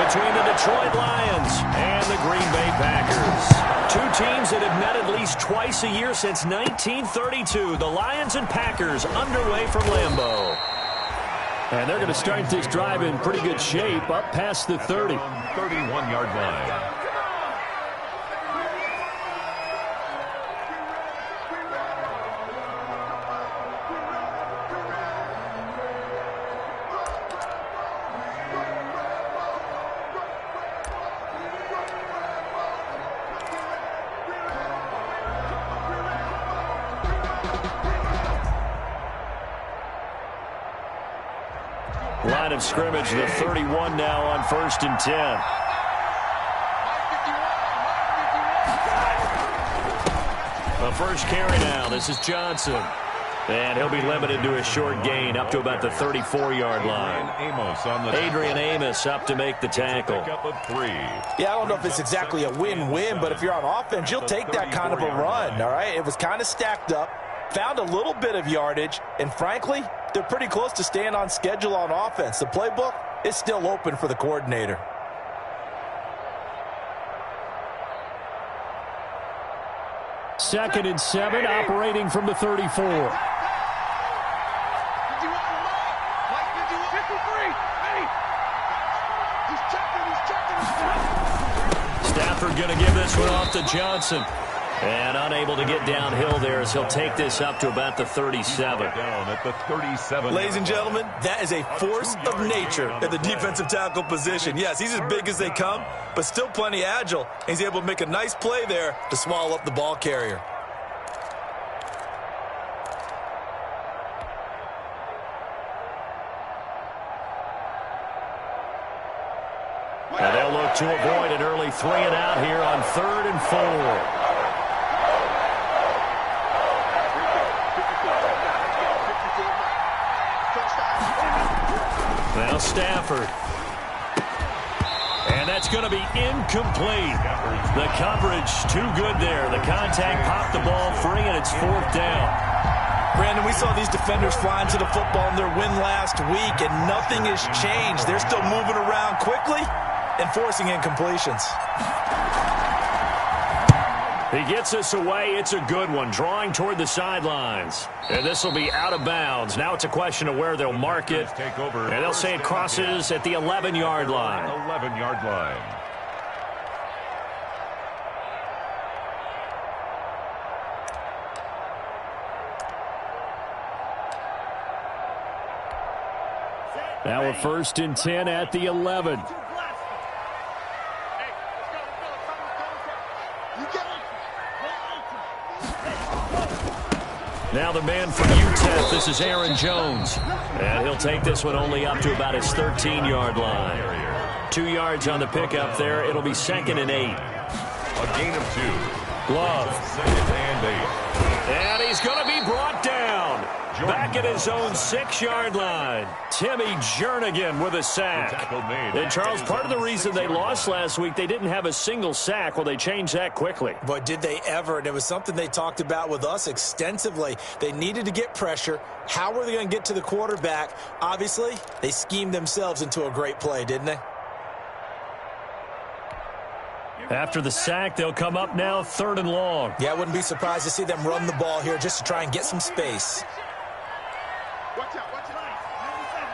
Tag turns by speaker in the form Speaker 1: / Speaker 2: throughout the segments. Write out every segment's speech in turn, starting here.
Speaker 1: between the Detroit Lions and the Green Bay Packers. Two teams that have met at least twice a year since 1932. The Lions and Packers underway from Lambeau. And they're going to start this drive in pretty good shape, up past the 30.
Speaker 2: 31-yard line.
Speaker 1: Line of scrimmage, the 31 now on 1st and 10. The first carry now. This is Johnson. And he'll be limited to a short gain up to about the 34-yard line. Adrian Amos up to make the tackle.
Speaker 3: Yeah, I don't know if it's exactly a win-win, but if you're on offense, you'll take that kind of a run, all right? It was kind of stacked up, found a little bit of yardage, and frankly, they're pretty close to staying on schedule on offense. The playbook is still open for the coordinator.
Speaker 1: Second and 7, operating from the 34. Stafford going to give this one off to Johnson. And unable to get downhill there as he'll take this up to about the 37.
Speaker 2: Down at the 37.
Speaker 3: Ladies and gentlemen, that is a force of nature at the defensive tackle position. Yes, he's as big as they come, but still plenty agile. He's able to make a nice play there to swallow up the ball carrier.
Speaker 1: And they'll look to avoid an early 3-and-out here on 3rd and 4. Now Stafford. And that's going to be incomplete. The coverage too good there. The contact popped the ball free, and it's 4th down.
Speaker 3: Brandon, we saw these defenders flying to the football in their win last week, and nothing has changed. They're still moving around quickly and forcing incompletions.
Speaker 1: He gets us away. It's a good one. Drawing toward the sidelines. And this will be out of bounds. Now it's a question of where they'll mark it. And they'll say it crosses at the 11-yard line.
Speaker 2: 11-yard line.
Speaker 1: Now a 1st and 10 at the 11. Now the man from UTEP, this is Aaron Jones. And he'll take this one only up to about his 13-yard line. 2 yards on the pickup there. It'll be 2nd and 8.
Speaker 2: A gain of 2.
Speaker 1: Glove.
Speaker 2: 2nd and 8.
Speaker 1: And he's going to be brought down. Back at his own 6-yard line. Timmy Jernigan with a sack. And Charles, part of the reason they lost last week, they didn't have a single sack. Well, they changed that quickly.
Speaker 3: Boy, did they ever. And it was something they talked about with us extensively. They needed to get pressure. How were they going to get to the quarterback? Obviously, they schemed themselves into a great play, didn't they?
Speaker 1: After the sack, they'll come up now 3rd and long.
Speaker 3: Yeah, I wouldn't be surprised to see them run the ball here just to try and get some space.
Speaker 4: Watch out, watch out. 97.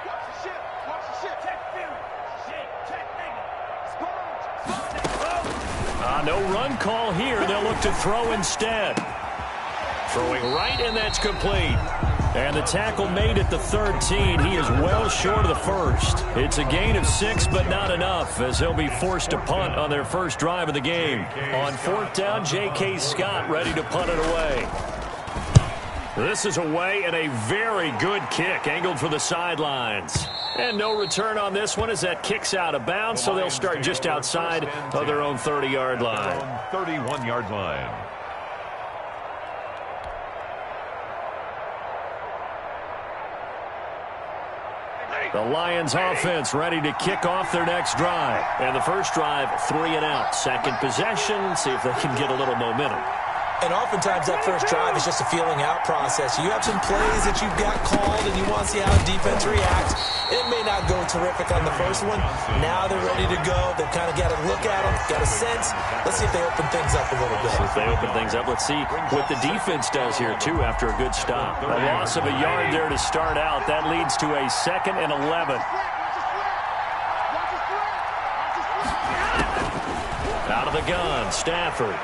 Speaker 4: Watch the ship, watch the ship. Check theory. Check negative.
Speaker 1: No run call here. They'll look to throw instead. Throwing right, and that's complete. And the tackle made at the 13. He is well short of the first. It's a gain of 6, but not enough, as he'll be forced to punt on their first drive of the game. On 4th down, J.K. Scott ready to punt it away. This is away, and a very good kick, angled for the sidelines. And no return on this one as that kicks out of bounds, so they'll start just outside of their own 30-yard line.
Speaker 2: 31-yard line.
Speaker 1: The Lions offense ready to kick off their next drive. And the first drive, 3-and-out. Second possession, see if they can get a little momentum.
Speaker 3: And oftentimes that first drive is just a feeling out process. You have some plays that you've got called and you want to see how the defense reacts. It may not go terrific on the first one. Now they're ready to go. They've kind of got a look at them, got a sense. Let's see if they open things up a little bit.
Speaker 1: If they open things up, let's see what the defense does here, too, after a good stop. A loss of a yard there to start out. That leads to a 2nd and 11. Out of the gun, Stafford.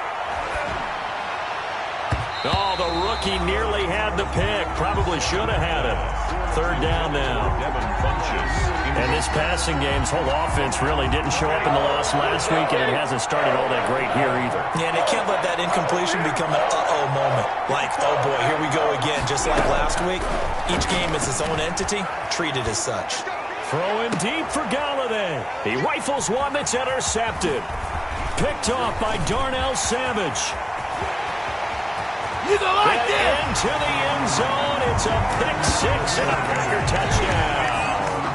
Speaker 1: Oh, the rookie nearly had the pick. Probably should have had it. 3rd down now. And this passing game's whole offense really didn't show up in the loss last week, and it hasn't started all that great here either.
Speaker 3: Yeah, and they can't let that incompletion become an uh-oh moment. Like, oh boy, here we go again. Just like last week, each game is its own entity, treated as such.
Speaker 1: Throwing deep for Galladay. He rifles one that's intercepted. Picked off by Darnell Savage.
Speaker 3: You don't like that?
Speaker 1: Into the end zone. It's a pick 6 and a Packer touchdown.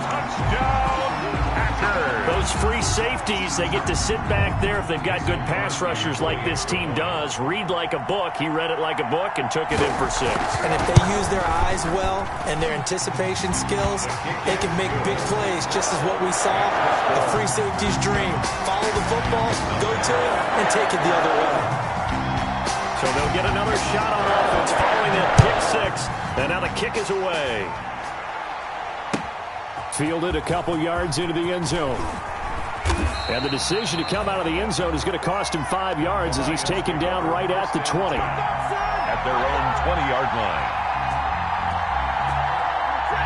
Speaker 2: Touchdown, Packers.
Speaker 1: Those free safeties, they get to sit back there if they've got good pass rushers like this team does. Read like a book. He read it like a book and took it in for 6.
Speaker 3: And if they use their eyes well and their anticipation skills, they can make big plays, just as what we saw. The free safety's dream. Follow the football, go to it, and take it the other way.
Speaker 1: So they'll get another shot on offense following that pick 6. And now the kick is away. Fielded a couple yards into the end zone. And the decision to come out of the end zone is going to cost him 5 yards as he's taken down right at the 20.
Speaker 2: At their own 20-yard line.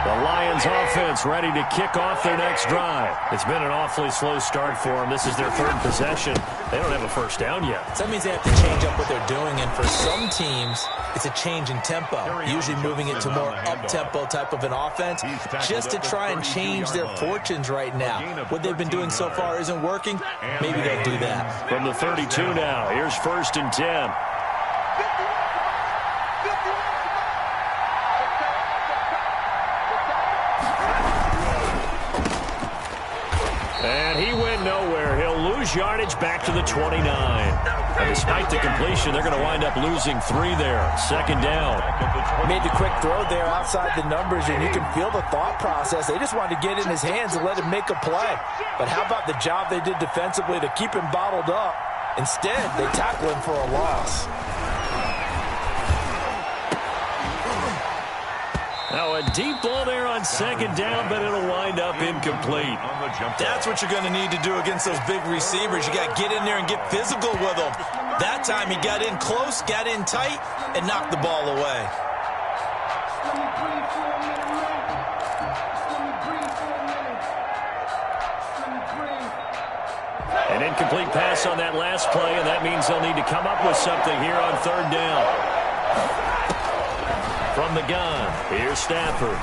Speaker 1: The Lions offense ready to kick off their next drive. It's been an awfully slow start for them. This is their 3rd possession. They don't have a first down yet.
Speaker 3: So that means they have to change up what they're doing, and for some teams, it's a change in tempo, usually moving it to more up-tempo type of an offense, just to try and change their fortunes right now. What they've been doing so far isn't working. Maybe they'll do that.
Speaker 1: From the 32 now, here's 1st and 10. And he went nowhere. He'll lose yardage back to the 29. And despite the completion, they're going to wind up losing 3 there. 2nd down.
Speaker 3: Made the quick throw there outside the numbers, and you can feel the thought process. They just wanted to get in his hands and let him make a play. But how about the job they did defensively to keep him bottled up? Instead, they tackle him for a loss.
Speaker 1: Now a deep ball there on 2nd down, but it'll wind up incomplete.
Speaker 3: That's what you're going to need to do against those big receivers. You got to get in there and get physical with them. That time he got in close, got in tight, and knocked the ball away.
Speaker 1: An incomplete pass on that last play, and that means they'll need to come up with something here on 3rd down. From the gun, here's Stafford.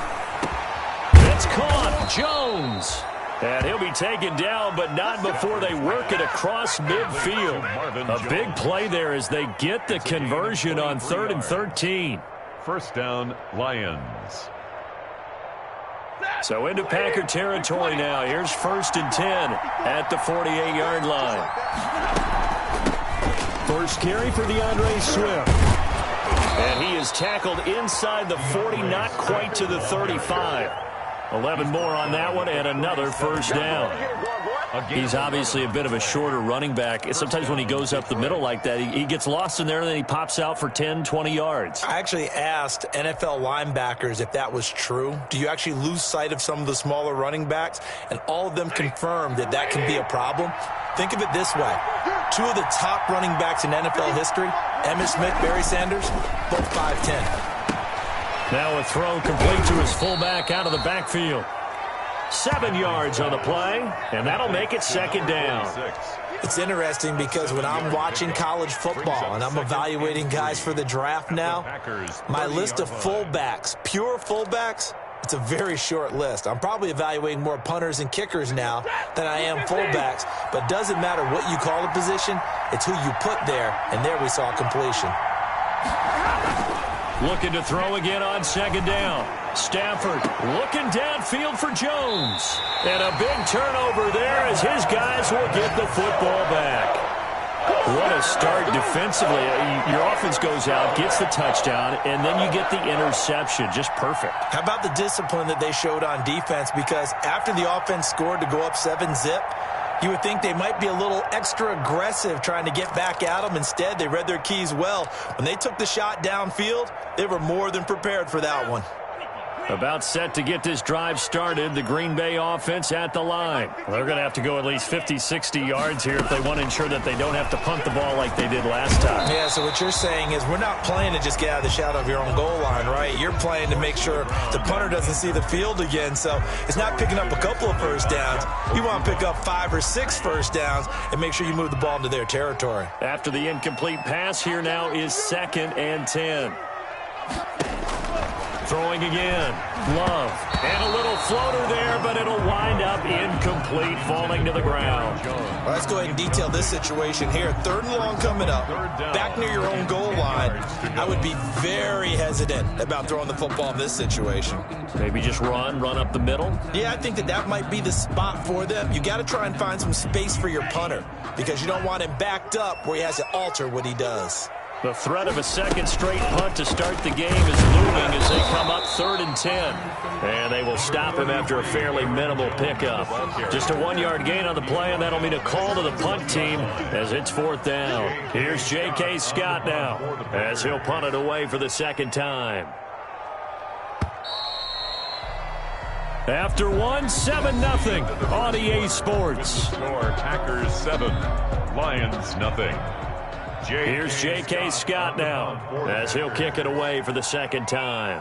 Speaker 1: It's caught, Jones. And he'll be taken down, but not before they work it across midfield. A big play there as they get the conversion on 3rd and 13.
Speaker 2: 1st down, Lions.
Speaker 1: So into Packer territory now. Here's 1st and 10 at the 48-yard line. First carry for DeAndre Swift. And he is tackled inside the 40, not quite to the 35. 11 more on that one, and another 1st down. He's obviously a bit of a shorter running back. Sometimes when he goes up the middle like that, he gets lost in there, and then he pops out for 10, 20 yards.
Speaker 3: I actually asked NFL linebackers if that was true. Do you actually lose sight of some of the smaller running backs? And all of them confirmed that that can be a problem. Think of it this way. 2 of the top running backs in NFL history, Emmitt Smith, Barry Sanders, both 5'10".
Speaker 1: Now a throw complete to his fullback out of the backfield. 7 yards on the play, and that'll make it 2nd down.
Speaker 3: It's interesting because when I'm watching college football and I'm evaluating guys for the draft now, my list of fullbacks, pure fullbacks, it's a very short list. I'm probably evaluating more punters and kickers now than I am fullbacks, but it doesn't matter what you call the position, it's who you put there, and there we saw completion.
Speaker 1: Looking to throw again on 2nd down. Stafford looking downfield for Jones. And a big turnover there as his guys will get the football back. What a start defensively. Your offense goes out, gets the touchdown, and then you get the interception. Just perfect.
Speaker 3: How about the discipline that they showed on defense? Because after the offense scored to go up 7-zip, you would think they might be a little extra aggressive trying to get back at them. Instead, they read their keys well. When they took the shot downfield, they were more than prepared for that one.
Speaker 1: About set to get this drive started, the Green Bay offense at the line. Well, they're going to have to go at least 50, 60 yards here if they want to ensure that they don't have to punt the ball like they did last time.
Speaker 3: Yeah, so what you're saying is we're not playing to just get out of the shadow of your own goal line, right? You're playing to make sure the punter doesn't see the field again. So it's not picking up a couple of first downs. You want to pick up 5 or 6 first downs and make sure you move the ball into their territory.
Speaker 1: After the incomplete pass, here now is 2nd and 10. Throwing again. Love. And a little floater there, but it'll wind up incomplete, falling to the ground.
Speaker 3: Well, let's go ahead and detail this situation here. 3rd and long coming up. Back near your own goal line. I would be very hesitant about throwing the football in this situation.
Speaker 1: Maybe just run up the middle?
Speaker 3: Yeah, I think that might be the spot for them. You got to try and find some space for your punter because you don't want him backed up where he has to alter what he does.
Speaker 1: The threat of a second straight punt to start the game is looming as they come up 3rd and 10. And they will stop him after a fairly minimal pickup. Just a 1-yard gain on the play, and that'll mean a call to the punt team as it's 4th down. Here's J.K. Scott now as he'll punt it away for the 2nd time. After 1, 7-0 on EA Sports.
Speaker 2: Score Packers 7, Lions nothing.
Speaker 1: Here's J.K. Scott now as he'll kick it away for the 2nd time.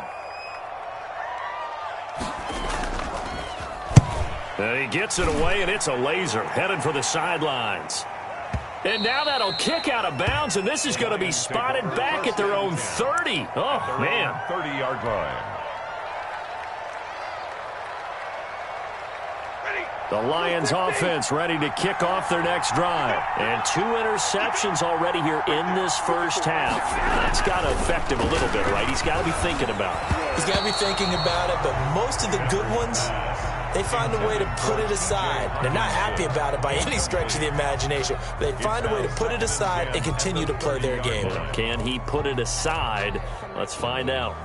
Speaker 1: And he gets it away, and it's a laser headed for the sidelines. And now that'll kick out of bounds, and this is going to be spotted back at their own 30. Oh, man.
Speaker 2: 30-yard line.
Speaker 1: The Lions offense ready to kick off their next drive. And 2 interceptions already here in this first half. That's got to affect him a little bit, right? He's got to be thinking about it.
Speaker 3: He's got to be thinking about it, but most of the good ones, they find a way to put it aside. They're not happy about it by any stretch of the imagination. They find a way to put it aside and continue to play their game.
Speaker 1: Can he put it aside? Let's find out.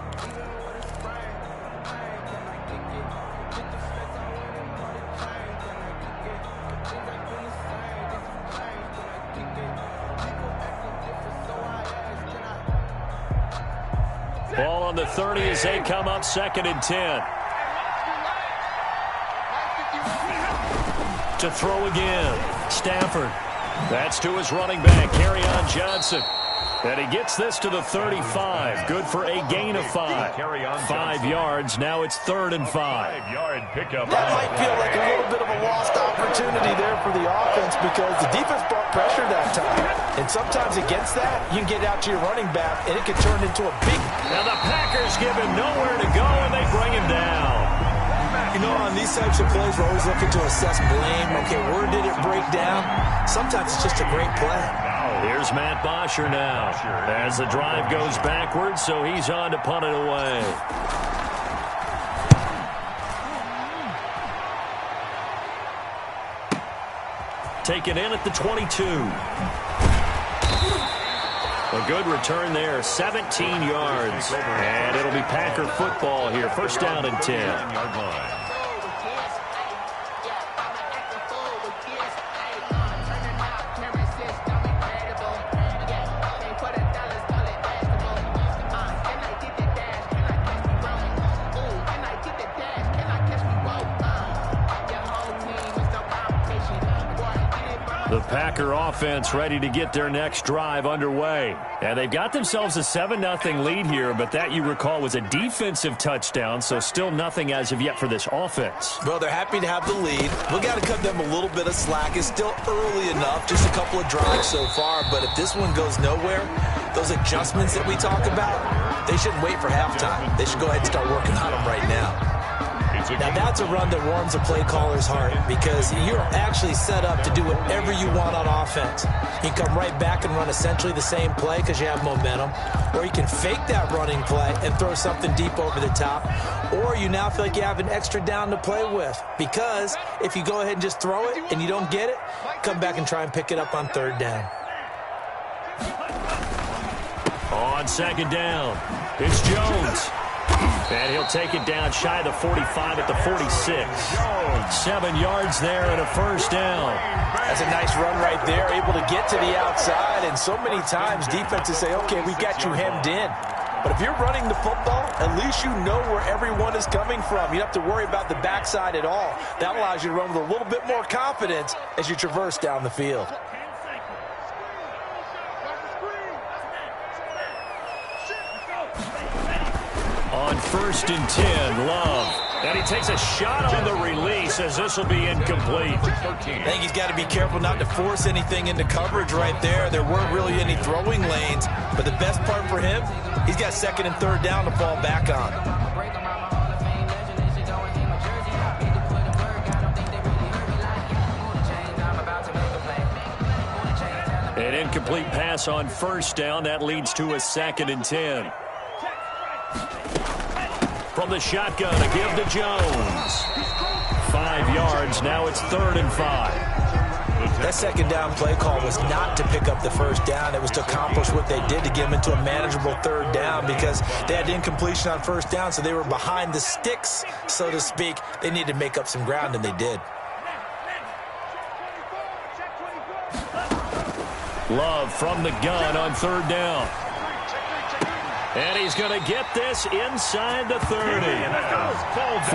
Speaker 1: Ball on the 30 as they come up 2nd and 10. To throw again. Stafford. That's to his running back, Kerryon Johnson. And he gets this to the 35. Good for a gain of 5. 5 yards. Now it's 3rd and 5.
Speaker 2: 5-yard pickup.
Speaker 3: That might feel like a little bit of a lost opportunity there for the offense because the defense brought pressure that time. And sometimes against that, you can get out to your running back, and it can turn into a big...
Speaker 1: Now the Packers give him nowhere to go, and they bring him down.
Speaker 3: You know, on these types of plays, we're always looking to assess blame. Okay, where did it break down? Sometimes it's just a great play.
Speaker 1: Here's Matt Bosher now as the drive goes backwards, so he's on to punt it away. Taken in at the 22. A good return there, 17 yards. And it'll be Packer football here, 1st down and 10.
Speaker 2: 10-yard line.
Speaker 1: The Packer offense ready to get their next drive underway. And they've got themselves a 7-0 lead here, but that, you recall, was a defensive touchdown, so still nothing as of yet for this offense.
Speaker 3: Well, they're happy to have the lead. We got to cut them a little bit of slack. It's still early enough, just a couple of drives so far, but if this one goes nowhere, those adjustments that we talk about, they shouldn't wait for halftime. They should go ahead and start working on them right now. Now, that's a run that warms a play caller's heart because you're actually set up to do whatever you want on offense. You can come right back and run essentially the same play because you have momentum, or you can fake that running play and throw something deep over the top, or you now feel like you have an extra down to play with because if you go ahead and just throw it and you don't get it, come back and try and pick it up on 3rd down.
Speaker 1: on second down. It's Jones. And he'll take it down shy of the 45 at the 46. 7 yards there and a first down.
Speaker 3: That's a nice run right there, able to get to the outside. And so many times defenses say, okay, we got you hemmed in. But if you're running the football, at least you know where everyone is coming from. You don't have to worry about the backside at all. That allows you to run with a little bit more confidence as you traverse down the field.
Speaker 1: On 1st and 10, Love. And he takes a shot on the release as this will be incomplete.
Speaker 3: I think he's got to be careful not to force anything into coverage right there. There weren't really any throwing lanes. But the best part for him, he's got 2nd and 3rd down to fall back on.
Speaker 1: An incomplete pass on 1st down. That leads to a 2nd and 10. From the shotgun, a give to Jones. 5 yards. Now it's 3rd and 5.
Speaker 3: That 2nd down play call was not to pick up the 1st down. It was to accomplish what they did to get them into a manageable 3rd down because they had incompletion on 1st down, so they were behind the sticks, so to speak. They needed to make up some ground, and they did.
Speaker 1: Love from the gun on 3rd down. And he's going to get this inside the 30.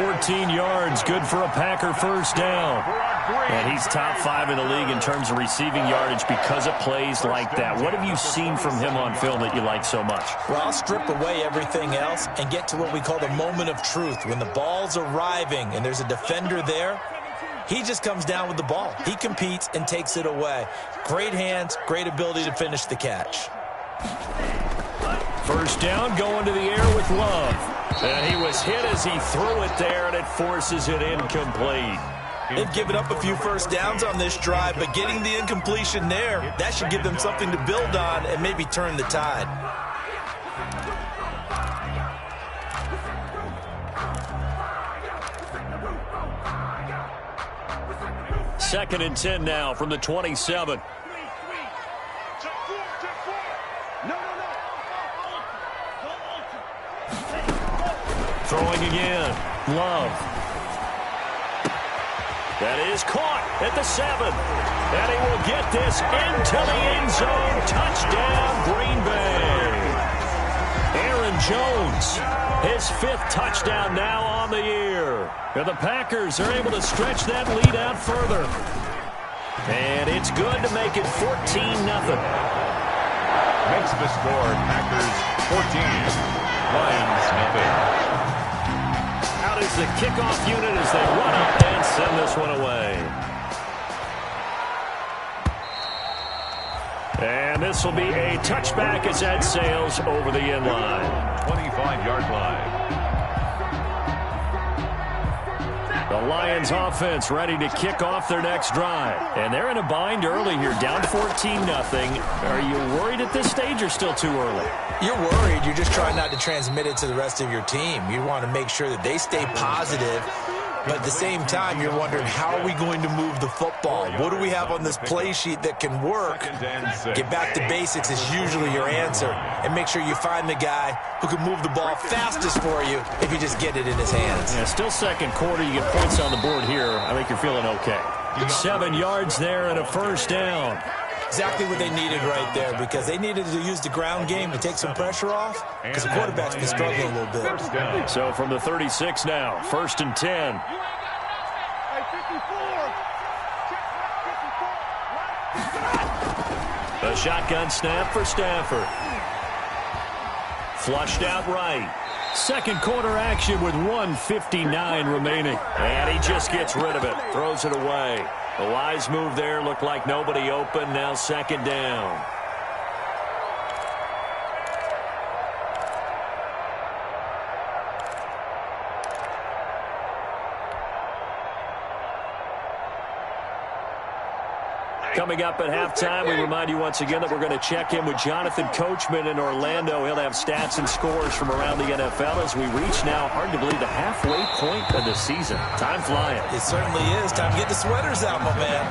Speaker 1: 14 yards, good for a Packer 1st down. And he's top 5 in the league in terms of receiving yardage because of plays like that. What have you seen from him on film that you like so much?
Speaker 3: Well, I'll strip away everything else and get to what we call the moment of truth. When the ball's arriving and there's a defender there, he just comes down with the ball. He competes and takes it away. Great hands, great ability to finish the catch.
Speaker 1: 1st down, going to the air with Love. And he was hit as he threw it there, and it forces it incomplete.
Speaker 3: They've given up a few 1st downs on this drive, but getting the incompletion there, that should give them something to build on and maybe turn the tide.
Speaker 1: Second and 10 now from the 27. Throwing again. Love. That is caught at the 7. And he will get this into the end zone. Touchdown, Green Bay. Aaron Jones, his 5th touchdown now on the year. And the Packers are able to stretch that lead out further. And it's good to make it 14-0.
Speaker 2: Makes the score Packers 14, Lions nothing.
Speaker 1: Out is the kickoff unit as they run up and send this one away. And this will be a touchback as that sails over the end line.
Speaker 2: 25-yard line.
Speaker 1: The Lions offense ready to kick off their next drive. And they're in a bind early here, down 14-0. Are you worried at this stage or still too early?
Speaker 3: You're worried. You're just trying not to transmit it to the rest of your team. You want to make sure that they stay positive. But at the same time, you're wondering, how are we going to move the football? What do we have on this play sheet that can work? Get back to basics is usually your answer. And make sure you find the guy who can move the ball fastest for you if you just get it in his hands.
Speaker 1: Yeah, still 2nd quarter. You get points on the board here. I think you're feeling okay. 7 yards there and a 1st down.
Speaker 3: Exactly what they needed right there, because they needed to use the ground game to take some pressure off, because the quarterback's been struggling a little bit.
Speaker 1: So from the 36 now, 1st and 10. A shotgun snap for Stafford. Flushed out right. 2nd quarter action with 1:59 remaining. And he just gets rid of it. Throws it away. A wise move there. Looked like nobody open. Now 2nd down. Coming up at halftime, we remind you once again that we're going to check in with Jonathan Coachman in Orlando. He'll have stats and scores from around the NFL as we reach now, hard to believe, the halfway point of the season. Time flying.
Speaker 3: It certainly is. Time to get the sweaters out, my man.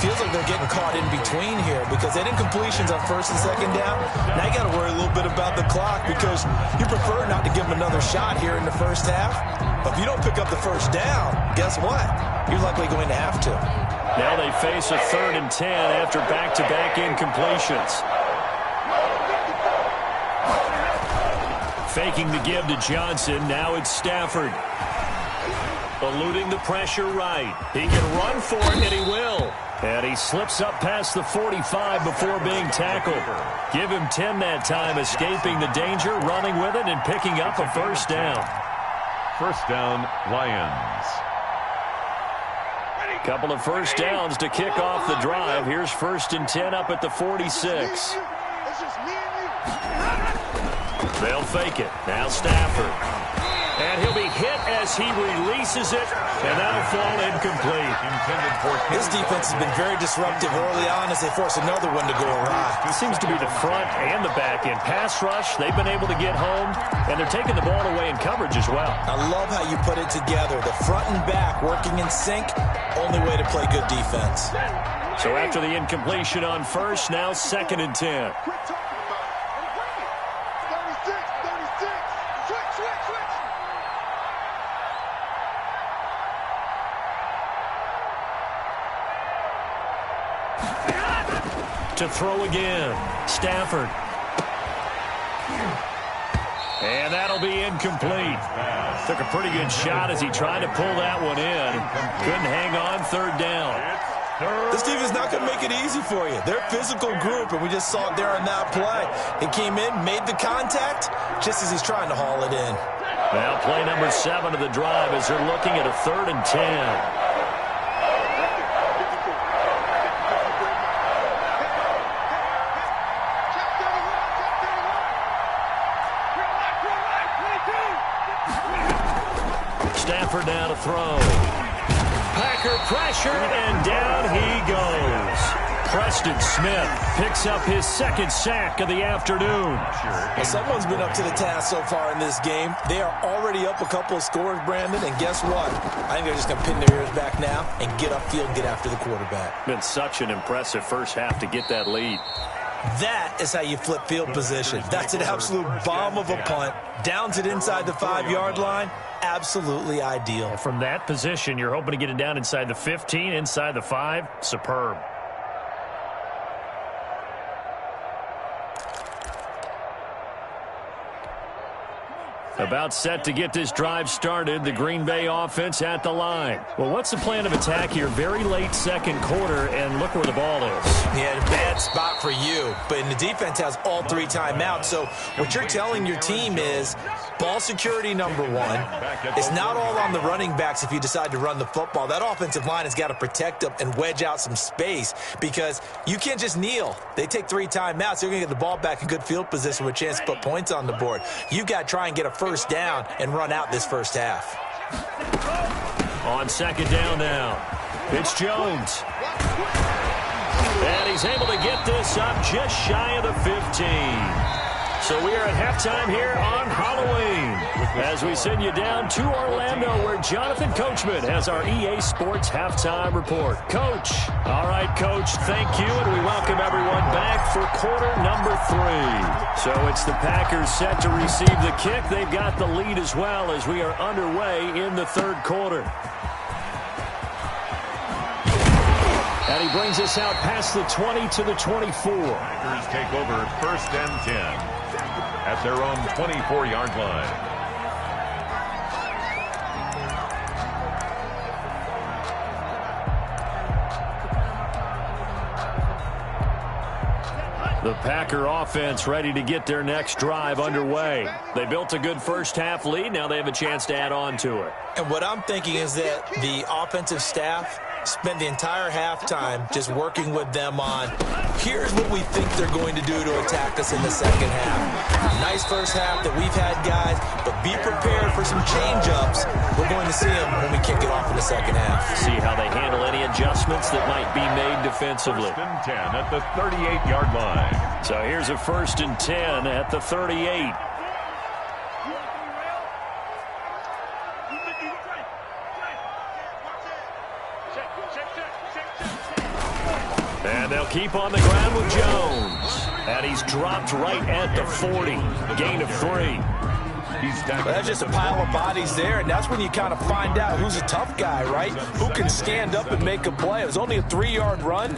Speaker 3: Feels like they're getting caught in between here because they did completions on first and second down. Now you got to worry a little bit about the clock because you prefer not to give them another shot here in the first half. But if you don't pick up the first down, guess what? You're likely going to have to.
Speaker 1: Now they face a 3rd and 10 after back-to-back incompletions. Faking the give to Johnson. Now it's Stafford. Eluding the pressure right. He can run for it, and he will. And he slips up past the 45 before being tackled. Give him 10 that time, escaping the danger, running with it, and picking up a first down.
Speaker 2: First down, Lions.
Speaker 1: Couple of first downs to kick off the drive. Here's 1st and 10 up at the 46. They'll fake it. Now Stafford. And he'll be hit as he releases it, and that'll fall incomplete.
Speaker 3: This defense has been very disruptive early on as they force another one to go awry.
Speaker 1: It seems to be the front and the back end. Pass rush, they've been able to get home, and they're taking the ball away in coverage as well.
Speaker 3: I love how you put it together. The front and back working in sync, only way to play good defense.
Speaker 1: So after the incompletion on first, now 2nd and 10. To throw again, Stafford. And that'll be incomplete. Took a pretty good shot as he tried to pull that one in. Couldn't hang on, 3rd down.
Speaker 3: This defense is not going to make it easy for you. They're a physical group, and we just saw it there on that play. He came in, made the contact, just as he's trying to haul it in.
Speaker 1: Well, play number 7 of the drive as they're looking at a 3rd and 10. Stafford now to throw. Packer pressure, and down he goes. Preston Smith picks up his 2nd sack of the afternoon.
Speaker 3: Well, someone's been up to the task so far in this game. They are already up a couple of scores, Brandon, and guess what? I think they're just going to pin their ears back now and get upfield and get after the quarterback.
Speaker 1: Been such an impressive first half to get that lead.
Speaker 3: That is how you flip field position. That's an absolute bomb of a punt. Downs it inside the 5-yard line. Absolutely ideal.
Speaker 1: From that position, you're hoping to get it down inside the 15, inside the 5. Superb. About set to get this drive started. The Green Bay offense at the line. Well, what's the plan of attack here? Very late 2nd quarter, and look where the ball is.
Speaker 3: Yeah, bad spot for you. But the defense has all 3 timeouts. So what you're telling your team is ball security number 1. It's not all on the running backs if you decide to run the football. That offensive line has got to protect them and wedge out some space because you can't just kneel. They take 3 timeouts. They're going to get the ball back in good field position with a chance to put points on the board. You've got to try and get a first down and run out this first half.
Speaker 1: On 2nd down now, it's Jones. And he's able to get this up just shy of the 15. So we are at halftime here on Halloween as we send you down to Orlando where Jonathan Coachman has our EA Sports Halftime Report. Coach. All right, Coach, thank you, and we welcome everyone back for quarter number 3. So it's the Packers set to receive the kick. They've got the lead as well as we are underway in the 3rd quarter. And he brings us out past the 20 to the 24.
Speaker 2: Packers take over 1st and 10 at their own 24-yard line.
Speaker 1: The Packer offense ready to get their next drive underway. They built a good first half lead. Now they have a chance to add on to it.
Speaker 3: And what I'm thinking is that the offensive staff spent the entire halftime just working with them on, here's what we think they're going to do to attack us in the second half. Nice first half that we've had, guys, but be prepared for some change-ups. We're going to see them when we kick it off in the second half.
Speaker 1: See how they handle any adjustments that might be made defensively.
Speaker 2: 1st and 10 at the 38-yard line.
Speaker 1: So here's a 1st and 10 at the 38. And they'll keep on the ground with Jones. And he's dropped right at the 40. Gain of 3.
Speaker 3: Well, that's just a pile of bodies there, and that's when you kind of find out who's a tough guy, right? Who can stand up and make a play. It was only a 3-yard run,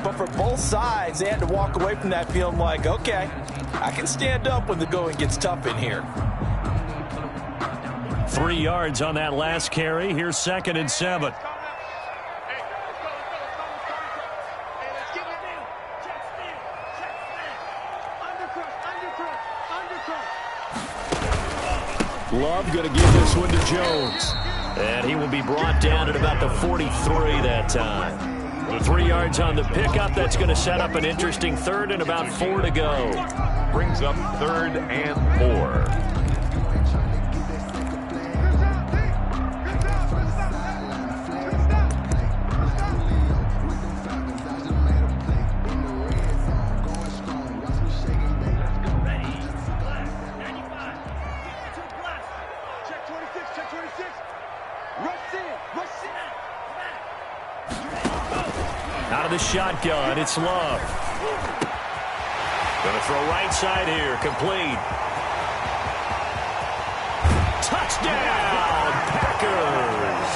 Speaker 3: but for both sides, they had to walk away from that feeling like, okay, I can stand up when the going gets tough in here.
Speaker 1: 3 yards on that last carry. Here's 2nd and 7. Love going to give this one to Jones. And he will be brought down at about the 43 that time. 3 yards on the pickup. That's going to set up an interesting 3rd and about 4 to go.
Speaker 2: Brings up 3rd and 4.
Speaker 1: Out of the shotgun, it's Love. Going to throw right side here, complete. Touchdown, Packers!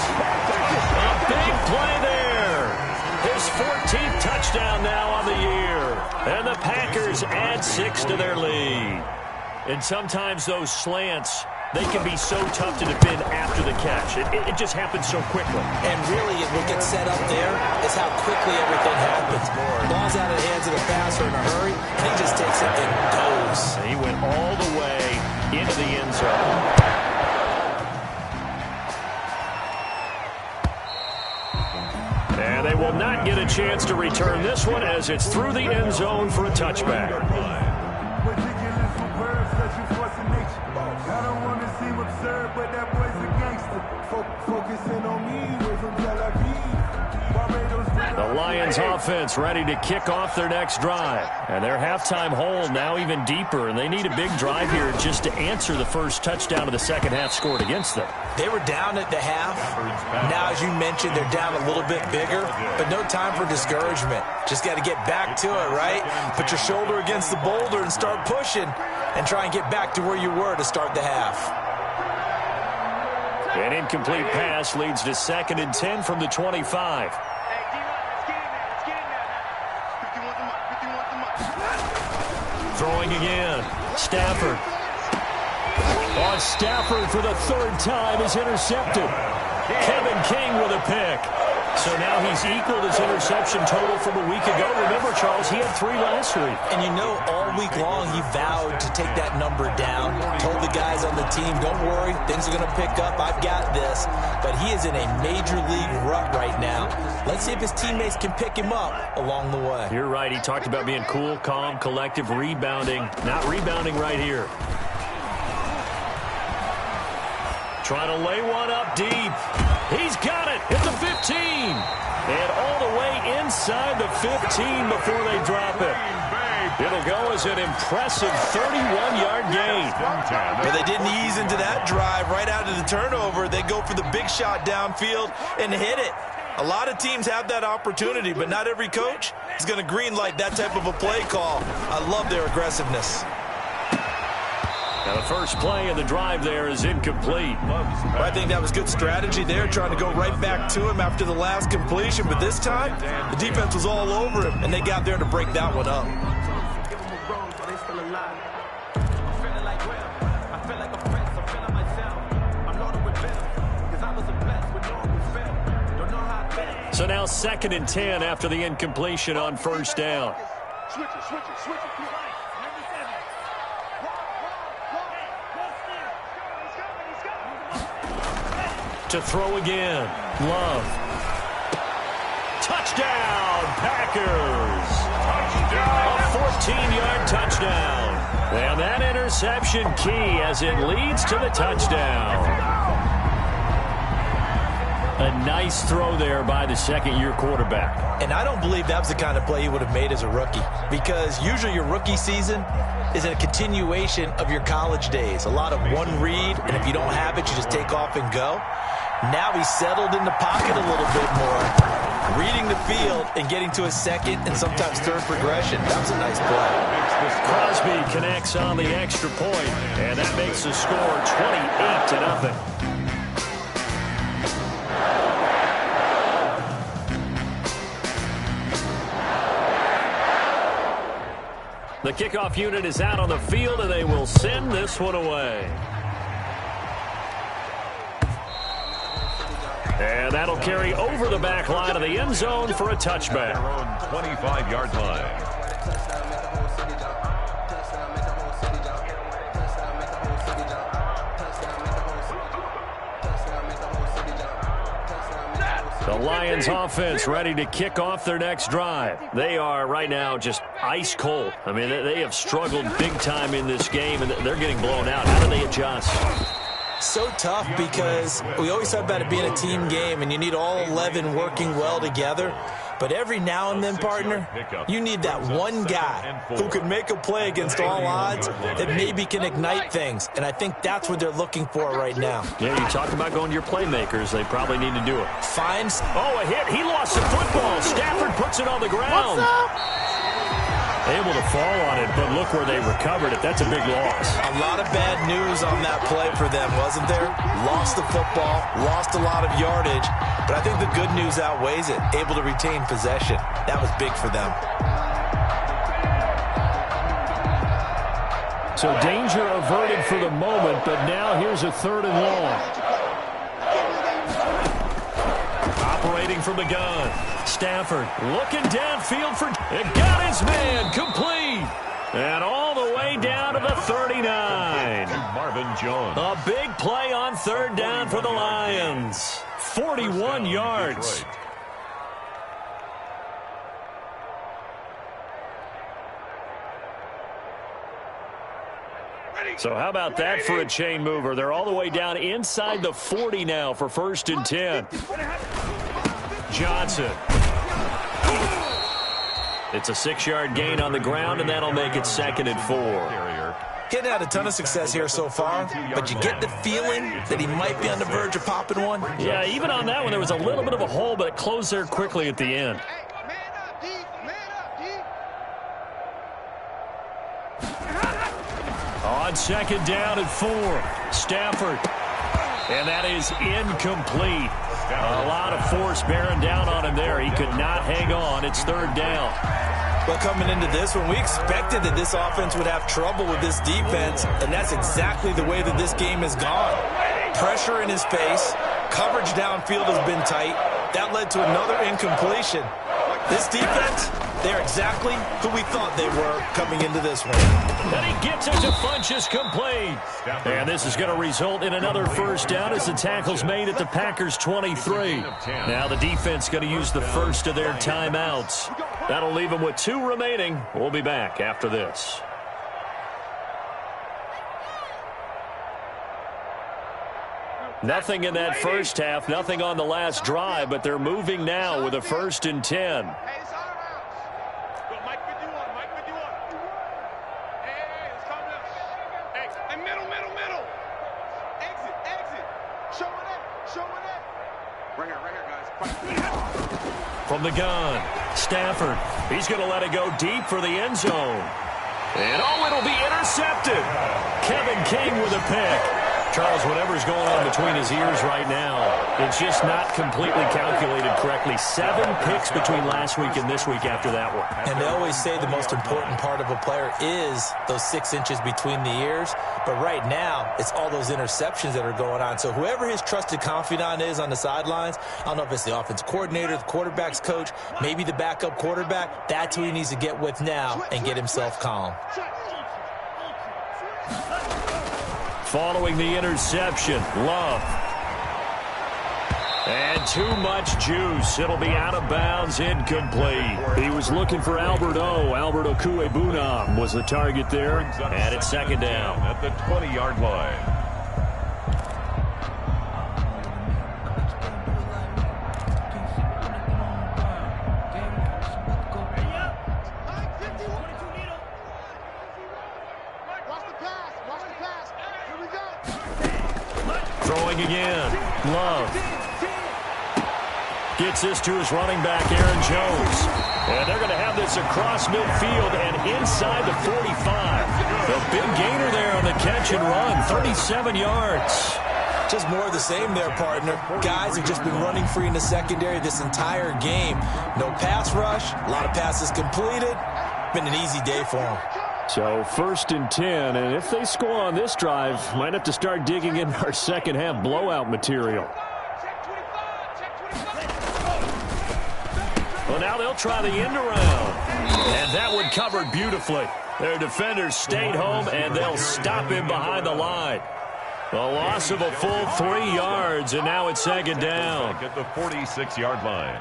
Speaker 1: A big play there. His 14th touchdown now on the year. And the Packers add 6 to their lead. And sometimes those slants, they can be so tough to defend after the catch. It just happens so quickly.
Speaker 3: And really, what gets set up there is how quickly everything happens. Ball's out of the hands of the passer in a hurry, and he just takes it and goes.
Speaker 1: He went all the way into the end zone. And they will not get a chance to return this one as it's through the end zone for a touchback.
Speaker 5: I don't want to seem absurd, but that boy's a gangster. Focusing on me, way from Tel Aviv.
Speaker 1: The Lions offense ready to kick off their next drive. And their halftime hole now even deeper, and they need a big drive here just to answer the first touchdown of the second half scored against them.
Speaker 3: They were down at the half. Now, as you mentioned, they're down a little bit bigger, but no time for discouragement. Just got to get back to it, right? Put your shoulder against the boulder and start pushing and try and get back to where you were to start the half.
Speaker 1: An incomplete pass leads to 2nd and 10 from the 25. Throwing again. Stafford. On Stafford for the 3rd time is intercepted. Kevin King with a pick. So now he's equaled his interception total from a week ago. Remember, Charles, he had 3 last week.
Speaker 3: And you know, all week long he vowed to take that number down. Told the guys on the team, don't worry, things are going to pick up. I've got this. But he is in a major league rut right now. Let's see if his teammates can pick him up along the way.
Speaker 1: You're right. He talked about being cool, calm, collective, rebounding. Not rebounding right here. Trying to lay one up deep. He's got it at the 15. And all the way inside the 15 before they drop it. It'll go as an impressive 31-yard gain.
Speaker 3: But they didn't ease into that drive right out of the turnover. They go for the big shot downfield and hit it. A lot of teams have that opportunity, but not every coach is going to greenlight that type of a play call. I love their aggressiveness.
Speaker 1: Now the first play of the drive there is incomplete.
Speaker 3: I think that was good strategy there, trying to go right back to him after the last completion. But this time, the defense was all over him, and they got there to break that one up.
Speaker 1: So now 2nd and 10 after the incompletion on 1st down.
Speaker 4: Switch it.
Speaker 1: To throw again. Love. Touchdown, Packers. Touchdown. A 14-yard touchdown. And that interception key as it leads to the touchdown. A nice throw there by the second-year quarterback.
Speaker 3: And I don't believe that was the kind of play he would have made as a rookie, because usually your rookie season is a continuation of your college days. A lot of one read, and if you don't have it, you just take off and go. Now he's settled in the pocket a little bit more, reading the field and getting to a second and sometimes third progression. That was a nice play.
Speaker 1: Crosby connects on the extra point, and that makes the score 28-0. The kickoff unit is out on the field, and they will send this one away. And that'll carry over the back line of the end zone for a touchback.
Speaker 2: Their own 25-yard line.
Speaker 1: The Lions offense ready to kick off their next drive. They are right now just ice cold. I mean, they have struggled big time in this game, and they're getting blown out. How do they adjust?
Speaker 3: So tough, because we always talk about it being a team game, and you need all 11 working well together. But every now and then, partner, you need that one guy who can make a play against all odds that maybe can ignite things. And I think that's what they're looking for right now.
Speaker 1: Yeah, you talk about going to your playmakers. They probably need to do it.
Speaker 3: Finds.
Speaker 1: Oh, a hit. He lost the football. Stafford puts it on the ground. Able to fall on it, but look where they recovered it. That's a big loss.
Speaker 3: A lot of bad news on that play for them, wasn't there? Lost the football, lost a lot of yardage, but I think the good news outweighs it. Able to retain possession. That was big for them.
Speaker 1: So danger averted for the moment, but now here's a 3rd and long. Operating from the gun. Stafford looking downfield for it. Got his man complete. And all the way down to the 39.
Speaker 2: Marvin Jones.
Speaker 1: A big play on 3rd down for the Lions. 41 yards. So how about that for a chain mover? They're all the way down inside the 40 now for 1st and 10. Johnson. It's a 6-yard gain on the ground, and that'll make it 2nd and 4.
Speaker 3: Getting had a ton of success here so far, but you get the feeling that he might be on the verge of popping one.
Speaker 1: Yeah, even on that one, there was a little bit of a hole, but it closed there quickly at the end. On 2nd down and 4, Stafford. And that is incomplete. A lot of force bearing down on him there. He could not hang on. It's 3rd down.
Speaker 3: Well, coming into this one, we expected that this offense would have trouble with this defense, and that's exactly the way that this game has gone. Pressure in his face. Coverage downfield has been tight. That led to another incompletion. This defense, they're exactly who we thought they were coming into this one.
Speaker 1: And he gets it to Funchess complete. And this is going to result in another 1st down as the tackle's made at the Packers' 23. Now the defense going to use the first of their timeouts. That'll leave them with 2 remaining. We'll be back after this. Nothing in that first half, nothing on the last drive, but they're moving now with a 1st and 10.
Speaker 4: Hey, it's out of bounds. Go, Mike, we do one. Mike, we do one. Hey, let's calm down. Hey, middle. Exit. Show it up. Right here, guys.
Speaker 1: From the gun, Stafford. He's going to let it go deep for the end zone. And it'll be intercepted. Kevin King with a pick. Charles, whatever's going on between his ears right now, it's just not completely calculated correctly. 7 picks between last week and this week after that one.
Speaker 3: And they always say the most important part of a player is those 6 inches between the ears. But right now, it's all those interceptions that are going on. So whoever his trusted confidant is on the sidelines, I don't know if it's the offense coordinator, the quarterback's coach, maybe the backup quarterback, that's who he needs to get with now and get himself calm.
Speaker 1: Following the interception, Love. And too much juice. It'll be out of bounds, incomplete. He was looking for Alberto. Alberto Cuebunam was the target there. And it's second down.
Speaker 2: At the 20-yard line.
Speaker 1: Throwing again. Love. Gets this to his running back, Aaron Jones. And they're going to have this across midfield and inside the 45. A big gainer there on the catch and run, 37 yards.
Speaker 3: Just more of the same there, partner. Guys have just been running free in the secondary this entire game. No pass rush, a lot of passes completed. Been an easy day for them.
Speaker 1: So 1st and 10, and if they score on this drive, might have to start digging in our second half blowout material. Well, now they'll try the end around. And that one covered beautifully. Their defenders stayed home, and they'll stop him behind the line. A loss of a full 3 yards, and now it's second down.
Speaker 2: At the 46-yard line.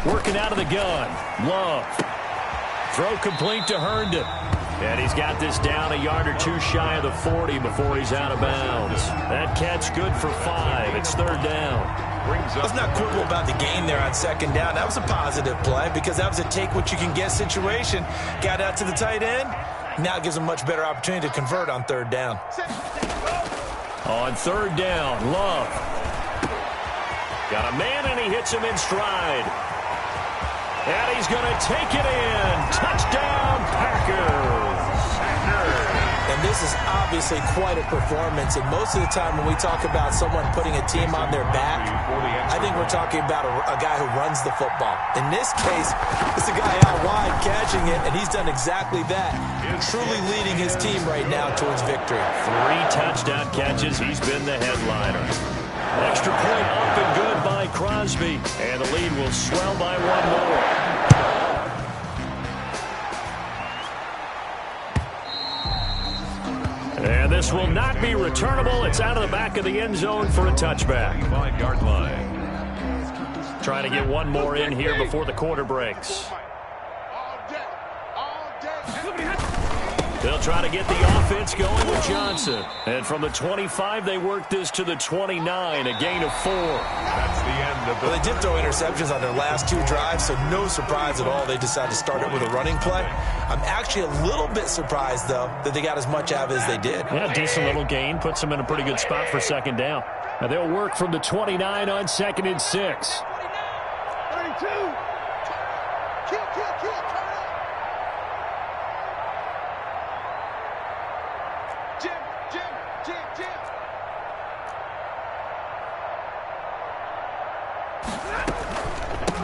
Speaker 1: Working out of the gun. Love. Throw complete to Herndon. And he's got this down a yard or two shy of the 40 before he's out of bounds. That catch good for 5. It's third down.
Speaker 3: Let's not quibble about the gain there on second down. That was a positive play because that was a take-what-you-can-get situation. Got out to the tight end. Now it gives him a much better opportunity to convert on third down.
Speaker 1: On third down, Love. Got a man, and he hits him in stride. And he's going to take it in. Touchdown, Packers.
Speaker 3: And this is obviously quite a performance. And most of the time when we talk about someone putting a team on their back, I think we're talking about a guy who runs the football. In this case, it's a guy out wide catching it, and he's done exactly that. Truly leading his team right now towards victory.
Speaker 1: 3 touchdown catches. He's been the headliner. Extra point up and good by Crosby. And the lead will swell by 1 more. And this will not be returnable. It's out of the back of the end zone for a touchback.
Speaker 2: 5-yard line.
Speaker 1: Trying to get one more in here before the quarter breaks. They'll try to get the offense going with Johnson. And from the 25, they work this to the 29, a gain of 4.
Speaker 2: That's the end of the...
Speaker 3: Well, they did throw interceptions on their last 2 drives, so no surprise at all they decided to start it with a running play. I'm actually a little bit surprised, though, that they got as much out of it as they did.
Speaker 1: Yeah, decent little gain. Puts them in a pretty good spot for second down. Now they'll work from the 29 on 2nd and 6.
Speaker 4: 32. Kill. Jim.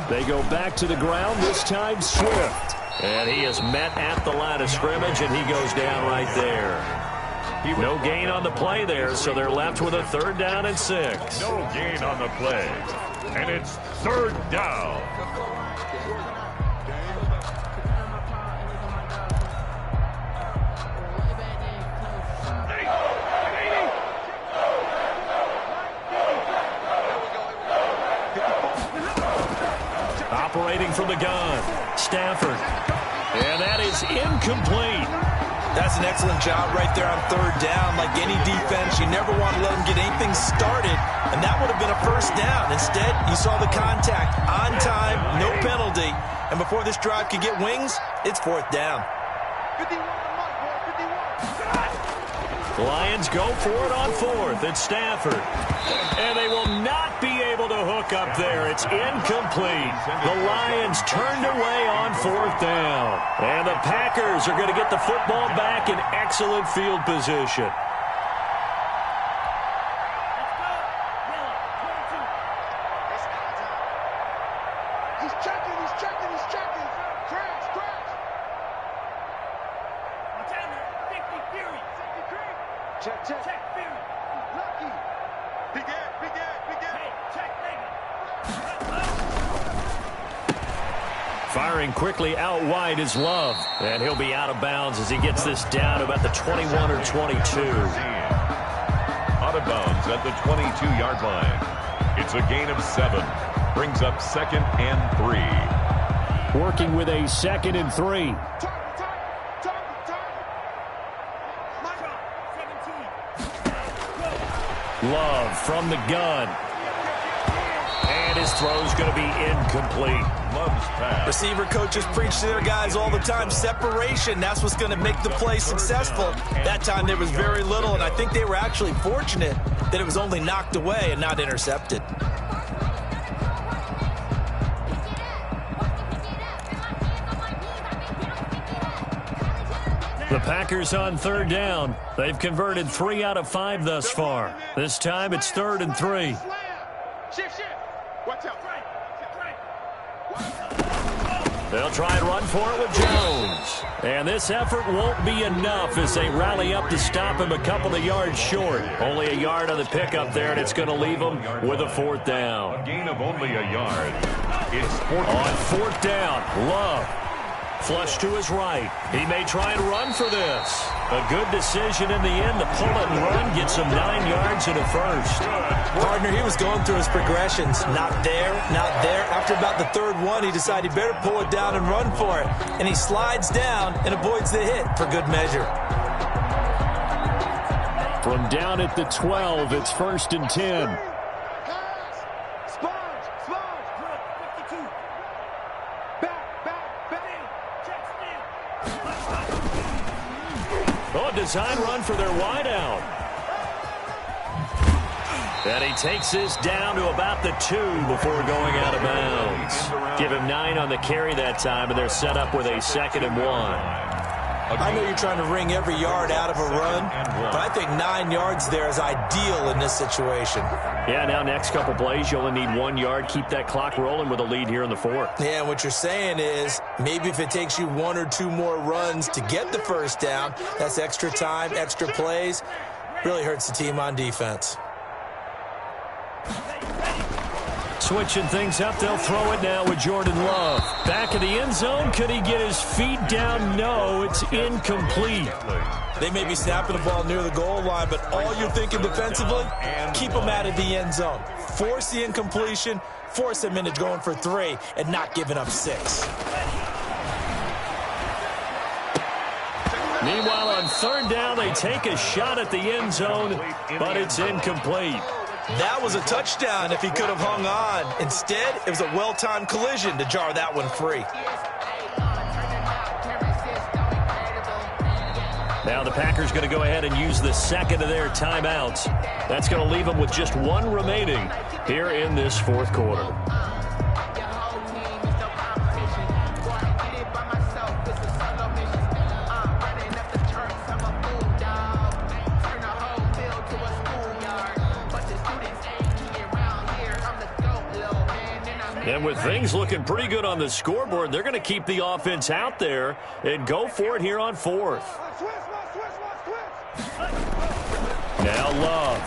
Speaker 1: They go back to the ground, this time Swift. And he is met at the line of scrimmage, and he goes down right there. No gain on the play there, so they're left with a 3rd down and 6.
Speaker 2: No gain on the play. And it's 3rd down.
Speaker 1: Operating from the gun, Stafford. And that is incomplete.
Speaker 3: That's an excellent job right there on 3rd down. Like any defense, you never want to let them get anything started, and that would have been a 1st down. Instead, you saw the contact on time, no penalty, and before this drive could get wings, it's 4th down.
Speaker 4: 51.
Speaker 1: Lions go for it on 4th. It's Stafford. And they will not be able to hook up there. It's incomplete. The Lions turned away on 4th down. And the Packers are going to get the football back in excellent field position.
Speaker 4: He's checking. Crash. 50 Fury. Check, check. Lucky. Big Ed, big Ed, big Ed. Hey, check,
Speaker 1: Firing quickly out wide is Love. And he'll be out of bounds as he gets this down about the 21 or 22.
Speaker 2: Out of bounds at the 22-yard line. It's a gain of 7. Brings up 2nd and 3.
Speaker 1: Working with a 2nd and 3. Love from the gun. And his throw's going to be incomplete.
Speaker 2: Love's pass.
Speaker 3: Receiver coaches preach to their guys all the time. Separation, that's what's going to make the play successful. That time there was very little, and I think they were actually fortunate that it was only knocked away and not intercepted.
Speaker 1: The Packers on 3rd down. They've converted 3 out of 5 thus far. This time it's 3rd and 3.
Speaker 4: Shift. Watch out.
Speaker 1: They'll try and run for it with Jones. And this effort won't be enough as they rally up to stop him a couple of yards short. Only a yard on the pickup there, and it's going to leave him with a 4th down.
Speaker 2: A gain of only a yard. It's 4th down.
Speaker 1: On 4th down, Love. Flush to his right. He may try and run for this. A good decision in the end to pull it and run, gets him 9 yards and a first.
Speaker 3: Partner, he was going through his progressions. Not there, not there. After about the 3rd one, he decided he better pull it down and run for it. And he slides down and avoids the hit for good measure.
Speaker 1: From down at the 12, it's 1st and 10. Design run for their wideout. And he takes this down to about the 2 before going out of bounds. Give him 9 on the carry that time, and they're set up with a 2nd and 1.
Speaker 3: I know you're trying to wring every yard out of a run, but I think 9 yards there is ideal in this situation.
Speaker 1: Yeah, now next couple plays, you only need 1 yard. Keep that clock rolling with a lead here in the 4th.
Speaker 3: Yeah, and what you're saying is maybe if it takes you 1 or 2 more runs to get the 1st down, that's extra time, extra plays. Really hurts the team on defense.
Speaker 1: Switching things up, they'll throw it now with Jordan Love. Back of the end zone, could he get his feet down? No, it's incomplete.
Speaker 3: They may be snapping the ball near the goal line, but all you're thinking defensively, keep them out of the end zone. Force the incompletion, force them into going for 3, and not giving up 6.
Speaker 1: Meanwhile, on 3rd down, they take a shot at the end zone, but it's incomplete.
Speaker 3: That was a touchdown if he could have hung on. Instead, it was a well-timed collision to jar that one free.
Speaker 1: Now the Packers going to go ahead and use the 2nd of their timeouts. That's going to leave them with just 1 remaining here in this 4th quarter. And with things looking pretty good on the scoreboard, they're going to keep the offense out there and go for it here on 4th. Now Love.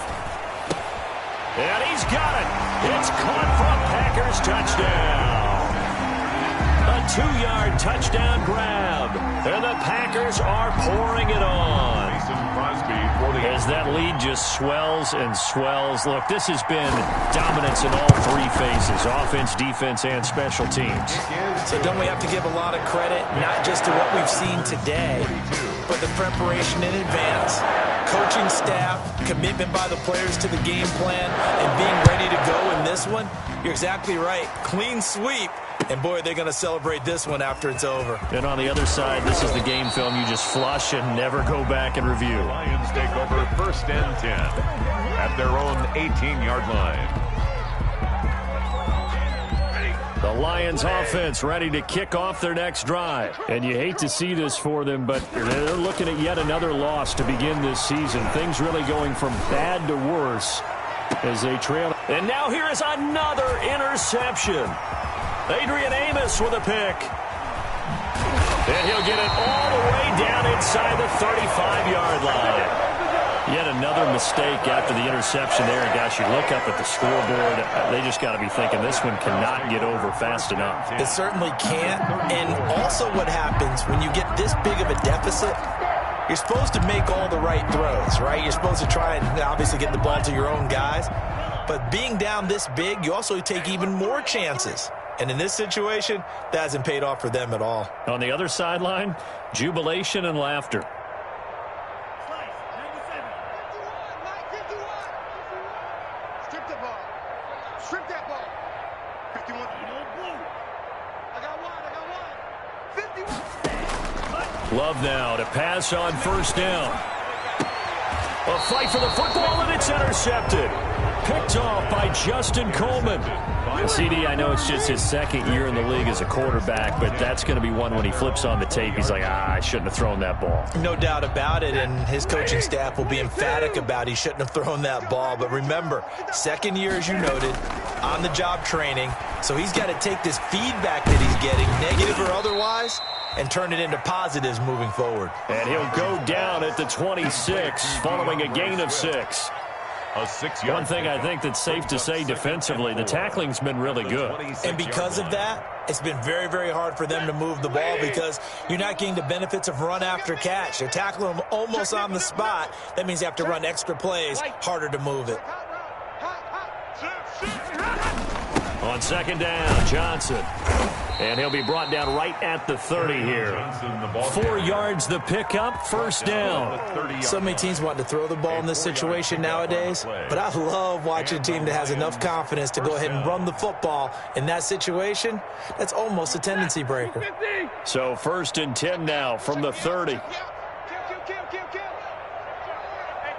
Speaker 1: And he's got it. It's caught for a Packers touchdown. A 2-yard touchdown grab. And the Packers are pouring it on. As that lead just swells and swells. Look, this has been dominance in all 3 phases, offense, defense, and special teams.
Speaker 3: So don't we have to give a lot of credit, not just to what we've seen today, but the preparation in advance, coaching staff, commitment by the players to the game plan, and being ready to go in this one? You're exactly right. Clean sweep. And, boy, they're going to celebrate this one after it's over.
Speaker 1: And on the other side, this is the game film you just flush and never go back and review.
Speaker 2: The Lions take over 1st and 10 at their own 18-yard line.
Speaker 1: The Lions offense ready to kick off their next drive. And you hate to see this for them, but they're looking at yet another loss to begin this season. Things really going from bad to worse as they trail. And now here is another interception. Adrian Amos with a pick. And he'll get it all the way down inside the 35-yard line. Yet another mistake after the interception there. And gosh, you look up at the scoreboard, they just got to be thinking this one cannot get over fast enough.
Speaker 3: It certainly can't. And also what happens when you get this big of a deficit, you're supposed to make all the right throws, right? You're supposed to try and obviously get the ball to your own guys. But being down this big, you also take even more chances. And in this situation, that hasn't paid off for them at all.
Speaker 1: On the other sideline, jubilation and laughter.
Speaker 4: Strip the ball. Strip that ball. 51. I got one. 51.
Speaker 1: Love now to pass on first down. A fight for the football, and it's intercepted. Picked off by Justin Coleman. CD, I know it's just his second year in the league as a quarterback, but that's going to be one when he flips on the tape. He's like, I shouldn't have thrown that ball.
Speaker 3: No doubt about it, and his coaching staff will be emphatic about he shouldn't have thrown that ball. But remember, second year, as you noted, on-the-job training, so he's got to take this feedback that he's getting, negative or otherwise, and turn it into positives moving forward.
Speaker 1: And he'll go down at the 26 following a gain of 6.
Speaker 2: A 6-yard.
Speaker 1: One thing I think that's safe to say defensively, the tackling's been really good.
Speaker 3: And because of that, it's been very, very hard for them to move the ball because you're not getting the benefits of run after catch. They're tackling them almost on the spot. That means you have to run extra plays, harder to move it.
Speaker 1: On second down, Johnson. And he'll be brought down right at the 30 here. 4 yards the pickup, first down.
Speaker 3: So many teams want to throw the ball in this situation nowadays, but I love watching a team that has enough confidence to go ahead and run the football. In that situation, that's almost a tendency breaker.
Speaker 1: So first and 10 now from the 30.
Speaker 4: Kill. Hey,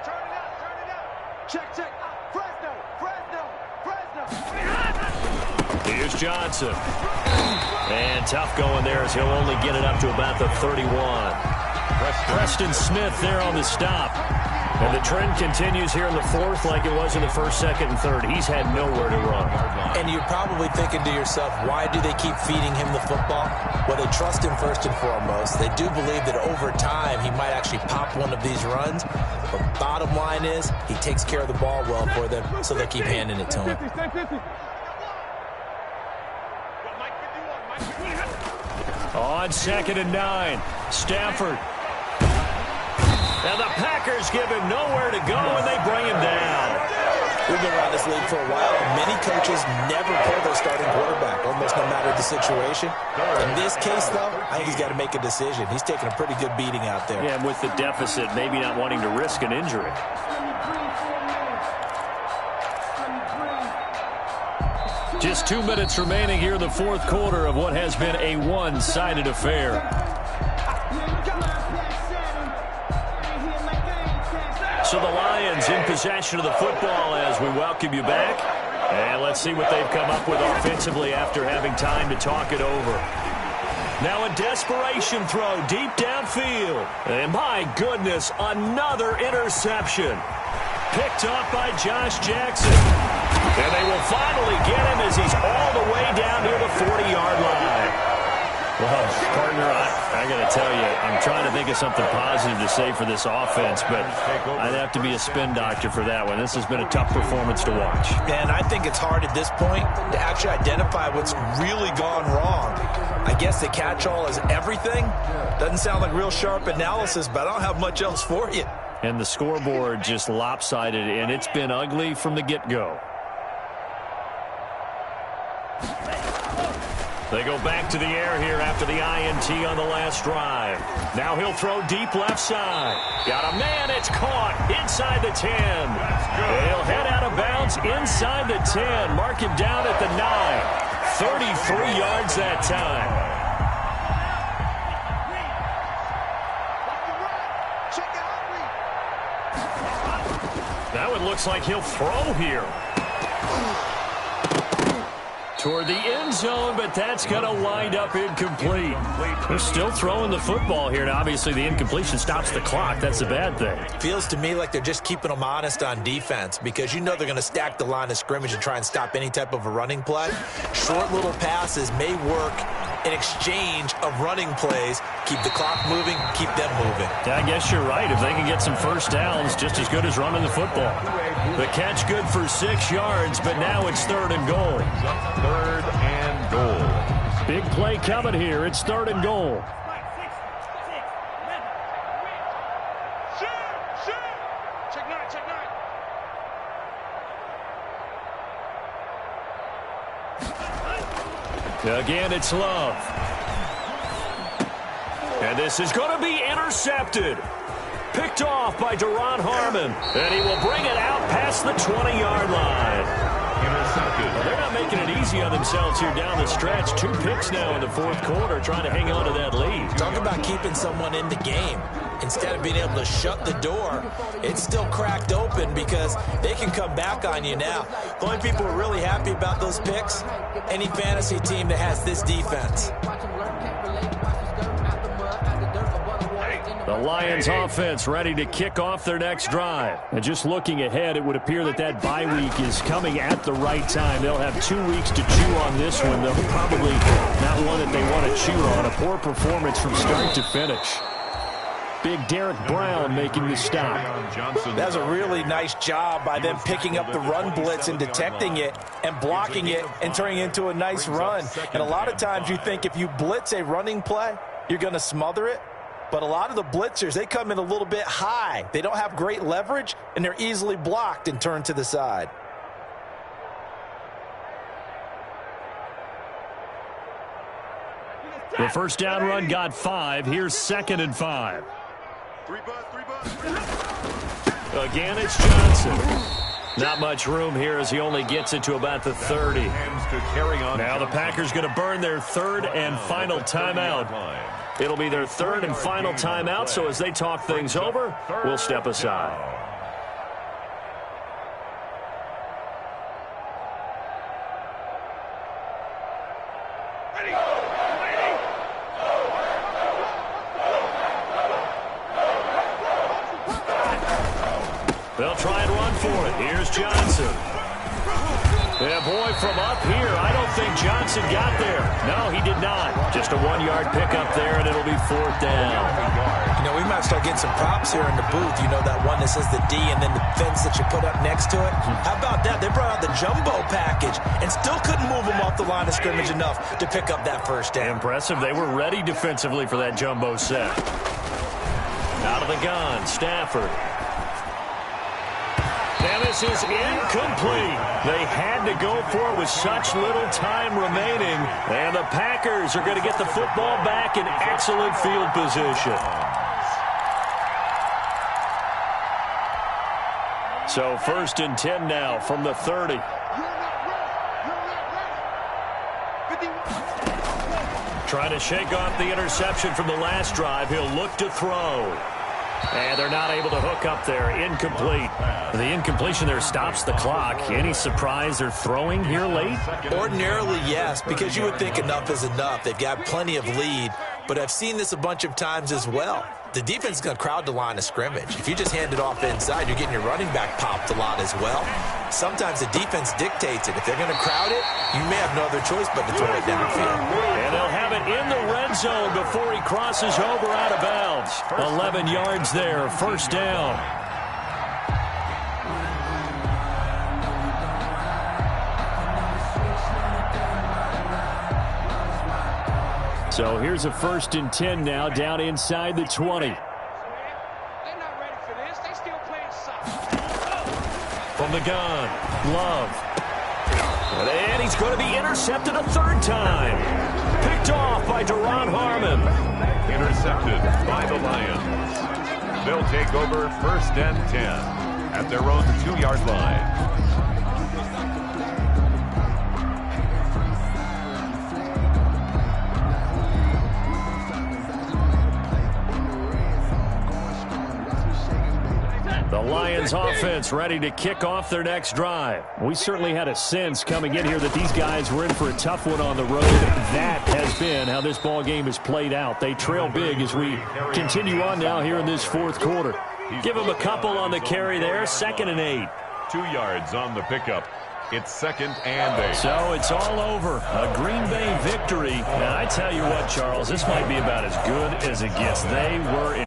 Speaker 4: turn it up. Check. Fresno.
Speaker 1: Here's Johnson. And tough going there as he'll only get it up to about the 31. Preston Smith there on the stop. And the trend continues here in the fourth like it was in the first, second, and third. He's had nowhere to run.
Speaker 3: And you're probably thinking to yourself, why do they keep feeding him the football? Well, they trust him first and foremost. They do believe that over time he might actually pop one of these runs. But bottom line is he takes care of the ball well for them, so they'll keep handing it to him.
Speaker 1: On second and 9, Stafford. And the Packers give him nowhere to go, and they bring him down.
Speaker 3: We've been around this league for a while, and many coaches never pull their starting quarterback, almost no matter the situation. In this case, though, I think he's got to make a decision. He's taking a pretty good beating out there.
Speaker 1: Yeah, and with the deficit, maybe not wanting to risk an injury. Just 2 minutes remaining here in the fourth quarter of what has been a one-sided affair. So the Lions in possession of the football as we welcome you back. And let's see what they've come up with offensively after having time to talk it over. Now a desperation throw deep downfield. And my goodness, another interception. Picked off by Josh Jackson. And they will finally get him as he's all the way down near the 40-yard line. Well, partner, I got to tell you, I'm trying to think of something positive to say for this offense, but I'd have to be a spin doctor for that one. This has been a tough performance to watch.
Speaker 3: And I think it's hard at this point to actually identify what's really gone wrong. I guess the catch-all is everything. Doesn't sound like real sharp analysis, but I don't have much else for you.
Speaker 1: And the scoreboard just lopsided, and it's been ugly from the get-go. They go back to the air here after the INT on the last drive. Now he'll throw deep left side. Got a man, it's caught inside the 10. He'll head out of bounds inside the 10. Mark him down at the 9. 33 yards that time. Now it looks like he'll throw here. Toward the end zone, but that's going to wind up incomplete. They're still throwing the football here, and obviously the incompletion stops the clock. That's a bad thing.
Speaker 3: Feels to me like they're just keeping them honest on defense because you know they're going to stack the line of scrimmage and try and stop any type of a running play. Short little passes may work in exchange of running plays. Keep the clock moving, keep them moving.
Speaker 1: Yeah, I guess you're right. If they can get some first downs, just as good as running the football. The catch good for 6 yards, but now it's 3rd and goal.
Speaker 2: 3rd and goal.
Speaker 1: Big play coming here. It's 3rd and goal.
Speaker 4: Check 9, check 9.
Speaker 1: Again, it's Love. And this is going to be intercepted. Picked off by Deron Harmon. And he will bring it out past the 20-yard line.
Speaker 2: Intercepted.
Speaker 1: Well, they're not making it easy on themselves here down the stretch. 2 picks now in the 4th quarter, trying to hang on to that lead.
Speaker 3: Talk about keeping someone in the game. Instead of being able to shut the door, it's still cracked open because they can come back on you now. The only people who are really happy about those picks, any fantasy team that has this defense.
Speaker 1: The Lions offense ready to kick off their next drive. And just looking ahead, it would appear that that bye week is coming at the right time. They'll have 2 weeks to chew on this one, though probably not one that they want to chew on. A poor performance from start to finish. Big Derek Brown making the stop.
Speaker 3: That was a really nice job by them picking up the run blitz and detecting it and blocking it and turning it into a nice run. And a lot of times you think if you blitz a running play, you're going to smother it. But a lot of the blitzers, they come in a little bit high. They don't have great leverage, and they're easily blocked and turned to the side.
Speaker 1: The first down run got 5. Here's 2nd and 5.
Speaker 4: 3 bus.
Speaker 1: Again, it's Johnson. Not much room here as he only gets it to about the 30. Now the Packers going to burn their 3rd and final timeout. It'll be their 3rd and final timeout, so as they talk things over, we'll step aside. They'll try and run for it. Here's Johnson. Yeah, boy, from up here, I don't think Johnson got there. No, he did not. Just a 1-yard pickup there, and it'll be 4th down.
Speaker 3: You know, we might start getting some props here in the booth. You know that one that says the D and then the fence that you put up next to it? How about that? They brought out the jumbo package and still couldn't move them off the line of scrimmage enough to pick up that first down.
Speaker 1: Impressive. They were ready defensively for that jumbo set. Out of the gun, Stafford. And this is incomplete. They had to go for it with such little time remaining. And the Packers are going to get the football back in excellent field position. So 1st and 10 now from the 30. Trying to shake off the interception from the last drive. He'll look to throw. And they're not able to hook up there. Incomplete. The incompletion there stops the clock. Any surprise they're throwing here late?
Speaker 3: Ordinarily, yes, because you would think enough is enough. They've got plenty of lead, but I've seen this a bunch of times as well. The defense is going to crowd the line of scrimmage. If you just hand it off inside, you're getting your running back popped a lot as well. Sometimes the defense dictates it. If they're going to crowd it, you may have no other choice but to throw it downfield.
Speaker 1: And they'll have it in the red zone before he crosses over out of bounds. 11 yards there, 1st down. So here's a 1st and 10 now, down inside the 20.
Speaker 4: They're not ready for this. They still playing soft.
Speaker 1: From the gun, Love. And he's going to be intercepted a 3rd time. Picked off by Deron Harmon.
Speaker 2: Intercepted by the Lions. They'll take over 1st and 10 at their own 2-yard line.
Speaker 1: The Lions offense ready to kick off their next drive. We certainly had a sense coming in here that these guys were in for a tough one on the road. That has been how this ball game has played out. They trail big as we continue on now here in this 4th quarter. Give them a couple on the carry there. 2nd and 8.
Speaker 2: 2 yards on the pickup. It's 2nd and 8.
Speaker 1: So it's all over. A Green Bay victory. Now, I tell you what, Charles, this might be about as good as it gets. They were